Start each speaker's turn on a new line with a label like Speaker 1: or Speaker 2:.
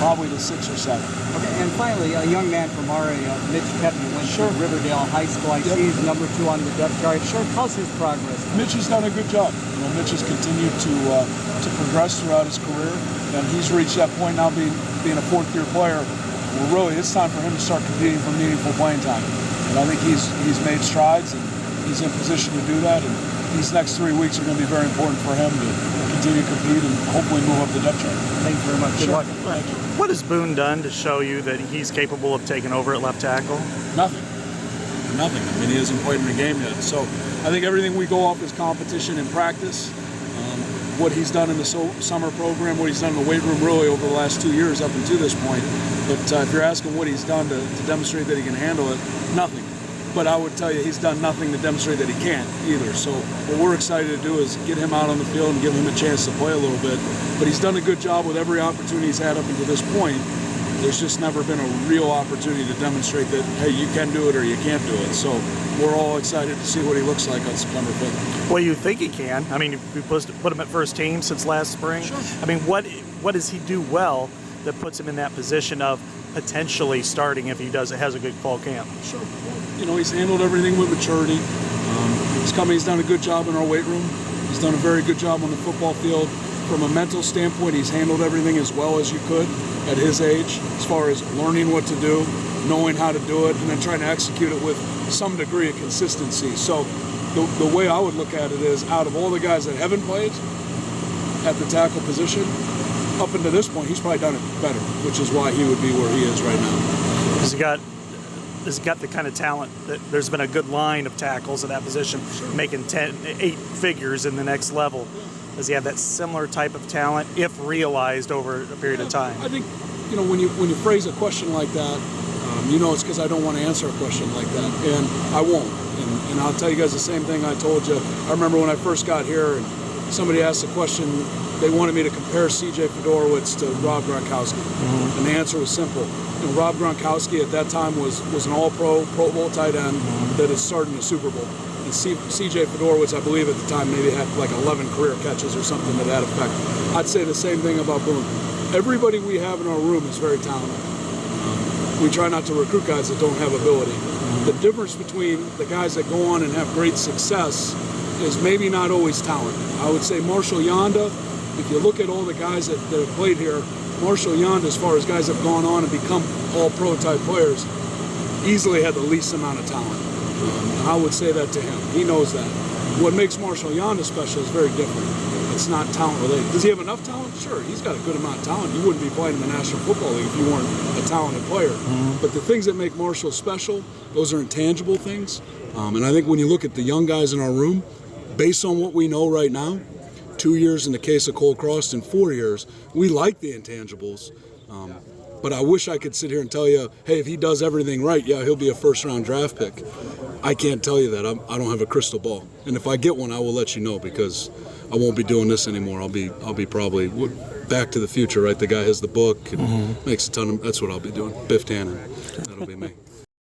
Speaker 1: probably to 6 or 7.
Speaker 2: Okay, and finally, a young man from our area, Mitch Pepe, went to Riverdale High School. I see he's number 2 on the depth chart. Sure. How's his progress?
Speaker 1: Mitch has done a good job. You know, Mitch has continued to progress throughout his career, and he's reached that point now, being a 4th-year player. Well, really, it's time for him to start competing for meaningful playing time. And I think he's made strides, and he's in position to do that. And these next 3 weeks are going to be very important for him to continue to compete and hopefully move up the depth chart.
Speaker 2: Thanks very much. Good luck.
Speaker 1: Thank you.
Speaker 3: What has Boone done to show you that he's capable of taking over at left tackle?
Speaker 1: Nothing. Nothing. I mean, he hasn't played in a game yet. So I think everything we go off is competition and practice. What he's done in the summer program, what he's done in the weight room really over the last 2 years up until this point. But if you're asking what he's done to demonstrate that he can handle it, nothing. But I would tell you he's done nothing to demonstrate that he can't either. So what we're excited to do is get him out on the field and give him a chance to play a little bit. But he's done a good job with every opportunity he's had up until this point. There's just never been a real opportunity to demonstrate that, hey, you can do it or you can't do it. So we're all excited to see what he looks like on September 5th.
Speaker 3: Well, you think he can. I mean, we put him at first team since last spring.
Speaker 1: Sure.
Speaker 3: I mean, what does he do well that puts him in that position of potentially starting if he has a good fall camp?
Speaker 1: Sure. You know, he's handled everything with maturity. He's done a good job in our weight room. He's done a very good job on the football field. From a mental standpoint, he's handled everything as well as you could at his age, as far as learning what to do, knowing how to do it, and then trying to execute it with some degree of consistency. So the way I would look at it is, out of all the guys that haven't played at the tackle position, up until this point, he's probably done it better, which is why he would be where he is right now.
Speaker 3: Has he got the kind of talent that there's been a good line of tackles at that position, making 8 figures in the next level? Does he have that similar type of talent if realized over a period of time?
Speaker 1: I think, you know, when you phrase a question like that, you know it's because I don't want to answer a question like that, and I won't. And I'll tell you guys the same thing I told you. I remember when I first got here and somebody asked a question, they wanted me to compare C.J. Fedorowicz to Rob Gronkowski. Mm-hmm. And the answer was simple. You know, Rob Gronkowski at that time was an all-pro, Pro Bowl tight end that had started in the Super Bowl. And C.J. Fedorowicz, I believe at the time, maybe had like 11 career catches or something to that effect. I'd say the same thing about Boone. Everybody we have in our room is very talented. We try not to recruit guys that don't have ability. The difference between the guys that go on and have great success is maybe not always talent. I would say Marshall Yanda, if you look at all the guys that have played here, Marshall Yanda, as far as guys that have gone on and become all-pro type players, easily had the least amount of talent. And I would say that to him. He knows that. What makes Marshall Yanda special is very different. It's not talent related. Does he have enough talent? Sure, he's got a good amount of talent. You wouldn't be playing in the National Football League if you weren't a talented player. Mm-hmm. But the things that make Marshall special, those are intangible things. And I think when you look at the young guys in our room, based on what we know right now, 2 years in the case of Cole Croston, 4 years, we like the intangibles. But I wish I could sit here and tell you, hey, if he does everything right, yeah, he'll be a first-round draft pick. I can't tell you that. I don't have a crystal ball. And if I get one, I will let you know, because I won't be doing this anymore. I'll be probably Back to the Future, right? The guy has the book and makes a ton of. That's what I'll be doing. Biff Tannen. That'll be me.